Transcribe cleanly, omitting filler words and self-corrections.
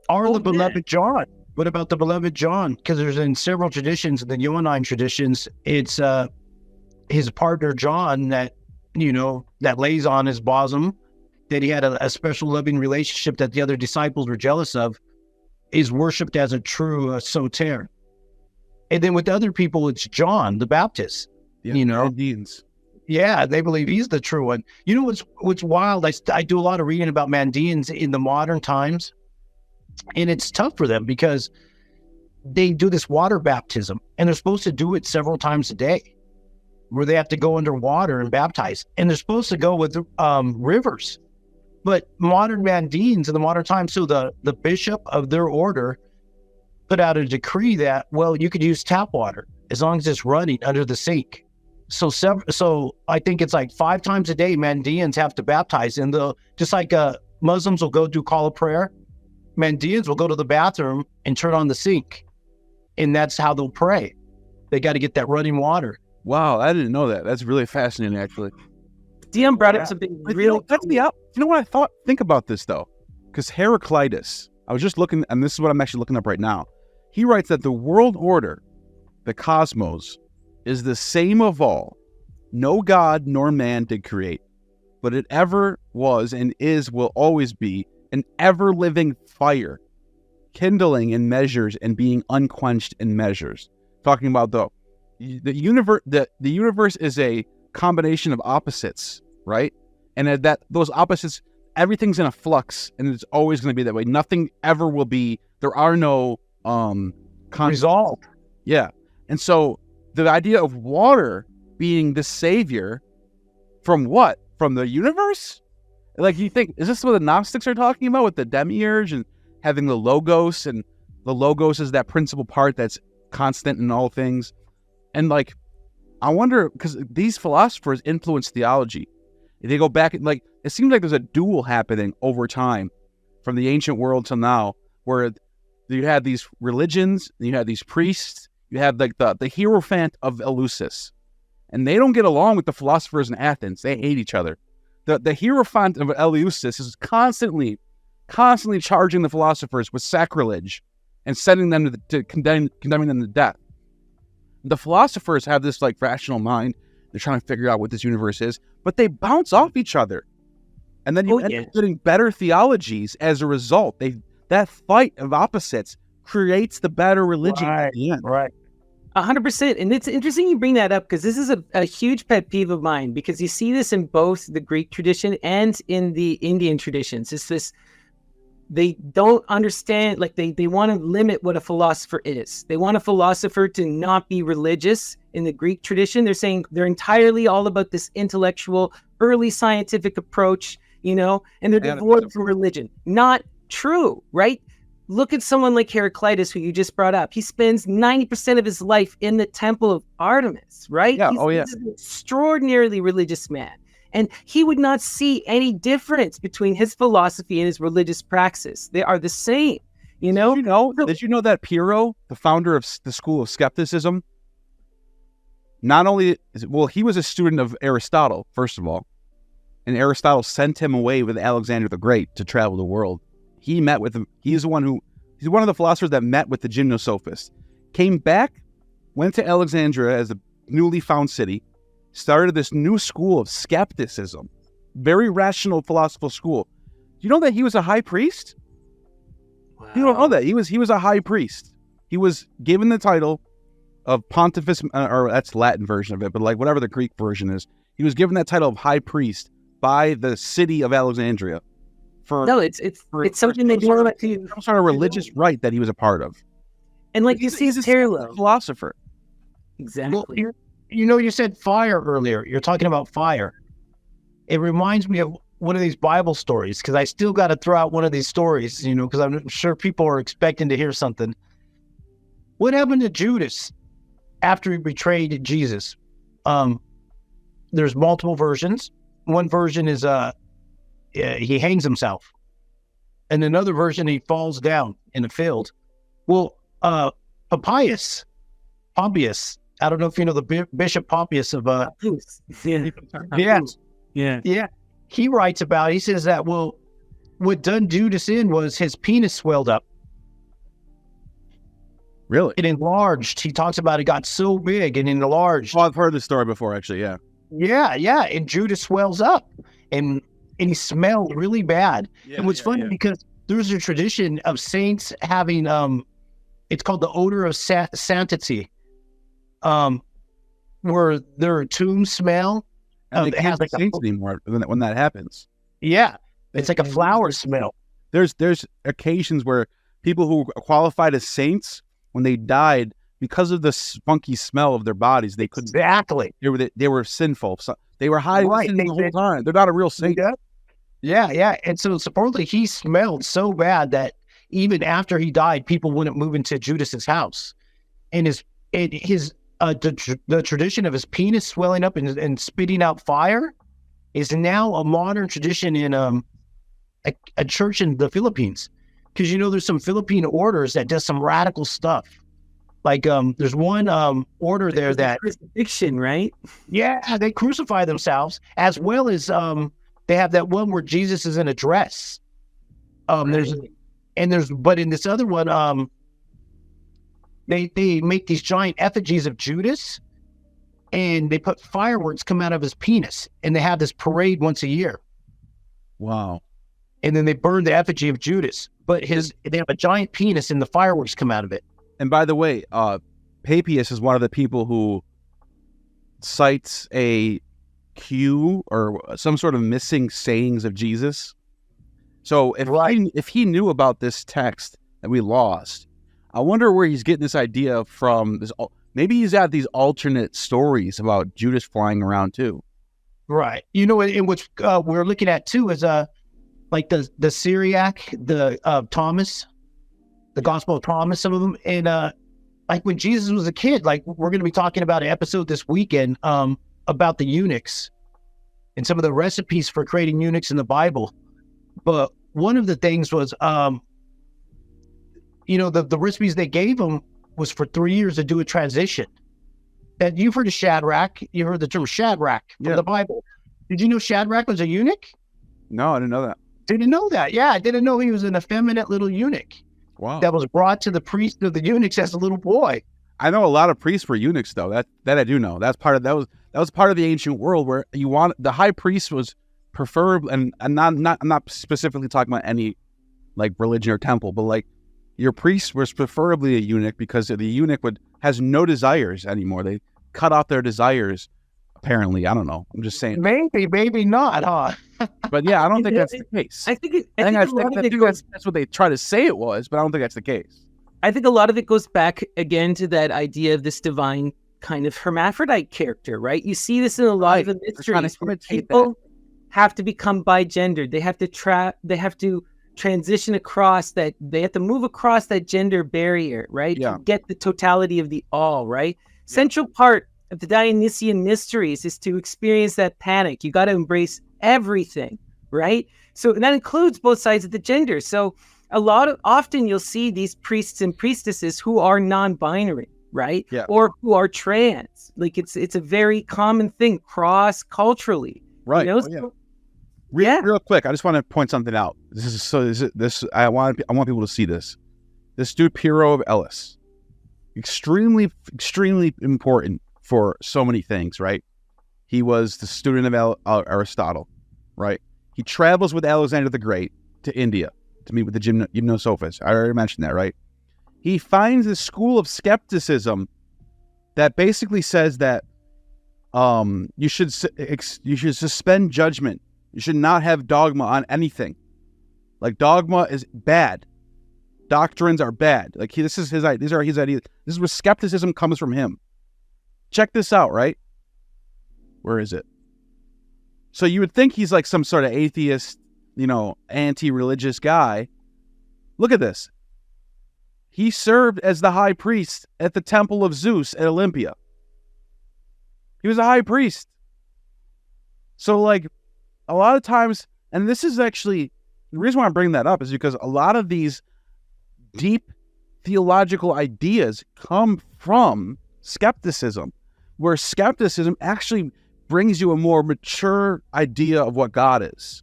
Or Oh, the yeah. beloved John. What about the beloved John? Because there's in several traditions, in the Johannine traditions, it's his partner John that, that lays on his bosom, that he had a special loving relationship that the other disciples were jealous of, is worshipped as a true soter. And then with other people, it's John the Baptist. Yeah, Mandeans. Yeah, they believe he's the true one. You know what's wild? I do a lot of reading about Mandeans in the modern times, and it's tough for them because they do this water baptism, and they're supposed to do it several times a day, where they have to go underwater and baptize, and they're supposed to go with rivers. But modern Mandeans in the modern time, so the bishop of their order put out a decree that, well, you could use tap water as long as it's running under the sink. So I think it's like 5 times a day Mandeans have to baptize, and just like Muslims will go do call of prayer, Mandeans will go to the bathroom and turn on the sink, and that's how they'll pray. They got to get that running water. Wow, I didn't know that. That's really fascinating, actually. Dion brought up something real. You know what I think about this though, because Heraclitus, I was just looking, and this is what I'm actually looking up right now. He writes that the world order, the cosmos, is the same of all. No god nor man did create, but it ever was and is, will always be, an ever-living fire, kindling in measures and being unquenched in measures. Talking about the universe. The universe is a combination of opposites, right? And that those opposites, everything's in a flux, and it's always going to be that way. Nothing ever will be. There are no Resolve. Yeah, and so the idea of water being the savior from what? From the universe? Like, you think, is this what the Gnostics are talking about with the demiurge and having the logos, and the logos is that principal part that's constant in all things? And like, I wonder, because these philosophers influence theology. They go back, and like, it seems like there's a duel happening over time from the ancient world till now, where you had these religions, and you had these priests, you have like the Hierophant of Eleusis, and they don't get along with the philosophers in Athens. They hate each other. The Hierophant of Eleusis is constantly charging the philosophers with sacrilege and sending them to condemning them to death. The philosophers have this like rational mind. They're trying to figure out what this universe is, but they bounce off each other. And then you end up getting better theologies as a result. That fight of opposites creates the better religion at the end. Right. 100%. And it's interesting you bring that up, because this is a huge pet peeve of mine, because you see this in both the Greek tradition and in the Indian traditions. It's this, they don't understand, like they want to limit what a philosopher is. They want a philosopher to not be religious. In the Greek tradition, they're saying they're entirely all about this intellectual, early scientific approach, and they're devoid from religion. Not true, right? Look at someone like Heraclitus, who you just brought up. He spends 90% of his life in the temple of Artemis, right? Yeah. He's an extraordinarily religious man. And he would not see any difference between his philosophy and his religious praxis. They are the same, Did you know that Pyrrho, the founder of the school of skepticism, not only he was a student of Aristotle, first of all, and Aristotle sent him away with Alexander the Great to travel the world. He met with him. He's one of the philosophers that met with the gymnosophists, came back, went to Alexandria as a newly found city, started this new school of skepticism, very rational philosophical school. Do you know that he was a high priest? Wow. You don't know that. He was a high priest. He was given the title of pontifex, or that's Latin version of it, but like whatever the Greek version is, he was given that title of high priest by the city of Alexandria. It's something they do about to some sort of religious rite that he was a part of. And like he's a parallel philosopher. Exactly. Well, you said fire earlier. You're talking about fire. It reminds me of one of these Bible stories, because I still got to throw out one of these stories, because I'm sure people are expecting to hear something. What happened to Judas after he betrayed Jesus? There's multiple versions. One version is he hangs himself, and another version he falls down in a field. Well, Pompeius, I don't know if you know the Bishop Pompeius of yeah. He writes about. He says that what done Judas in was his penis swelled up, Really? It enlarged. He talks about it got so big and enlarged. Oh, I've heard this story before, actually. Yeah. Yeah. And Judas swells up and he smelled really bad. Yeah, and what's funny because there's a tradition of saints having it's called the odor of sanctity, where their tombs smell. And It they has can't be saints anymore when that happens. Yeah, it's like a flower smell. There's occasions where people who qualified as saints, when they died, because of the funky smell of their bodies, they couldn't. Exactly. They were sinful. So they were hiding sin the whole time. They're not a real saint. Yeah. And so supposedly he smelled so bad that even after he died, people wouldn't move into Judas's house. And the tradition of his penis swelling up and spitting out fire is now a modern tradition in a church in the Philippines. Because there's some Philippine orders that does some radical stuff. Like there's one order there that crucifixion, right? Yeah, they crucify themselves, as well as they have that one where Jesus is in a dress. But in this other one, they make these giant effigies of Judas, and they put fireworks come out of his penis, and they have this parade once a year. Wow. And then they burn the effigy of Judas, but they have a giant penis, and the fireworks come out of it. And by the way, Papias is one of the people who cites a cue or some sort of missing sayings of Jesus. So if he knew about this text that we lost, I wonder where he's getting this idea from. Maybe he's got these alternate stories about Judas flying around too. Right. In which we're looking at too is like the Syriac, the Thomas, the Gospel of Thomas, some of them, and like when Jesus was a kid, like we're going to be talking about an episode this weekend about the eunuchs and some of the recipes for creating eunuchs in the Bible. But one of the things was, the recipes they gave him was for 3 years to do a transition. And you've heard of Shadrach. You heard the term Shadrach from the Bible. Did you know Shadrach was a eunuch? No, I didn't know that. Didn't know that. Yeah, I didn't know he was an effeminate little eunuch. Wow. That was brought to the priest of the eunuchs as a little boy. I know a lot of priests were eunuchs, though. That I do know. That was part of the ancient world where the high priest was preferred, and I'm not specifically talking about any like religion or temple, but like your priest was preferably a eunuch because the eunuch has no desires anymore. They cut off their desires. Apparently, I don't know. I'm just saying. Maybe not, huh? But yeah, I don't think that's the case. I think that's what they try to say it was, but I don't think that's the case. I think a lot of it goes back again to that idea of this divine kind of hermaphrodite character, right? You see this in a lot of the mysteries where people have to become bigendered. They have to transition across that. They have to move across that gender barrier, right? Yeah. To get the totality of the all, right? Yeah. Central part of the Dionysian mysteries is to experience that panic. You got to embrace everything, right? So and that includes both sides of the gender. So often you'll see these priests and priestesses who are non-binary, right? Yeah. Or who are trans. Like it's a very common thing cross-culturally. Right. Real quick, I just want to point something out. I want people to see this. This dude Pyrrho of Elis, extremely, extremely important for so many things, right? He was the student of Aristotle, right? He travels with Alexander the Great to India to meet with the gymnosophists. I already mentioned that, right? He finds a school of skepticism that basically says that you should suspend judgment. You should not have dogma on anything. Like dogma is bad. Doctrines are bad. Like these are his ideas. This is where skepticism comes from him. Check this out, right? Where is it? So you would think he's like some sort of atheist, anti-religious guy. Look at this. He served as the high priest at the temple of Zeus at Olympia. He was a high priest. So like a lot of times, and this is actually, the reason why I'm bringing that up is because a lot of these deep theological ideas come from skepticism, where skepticism actually brings you a more mature idea of what God is.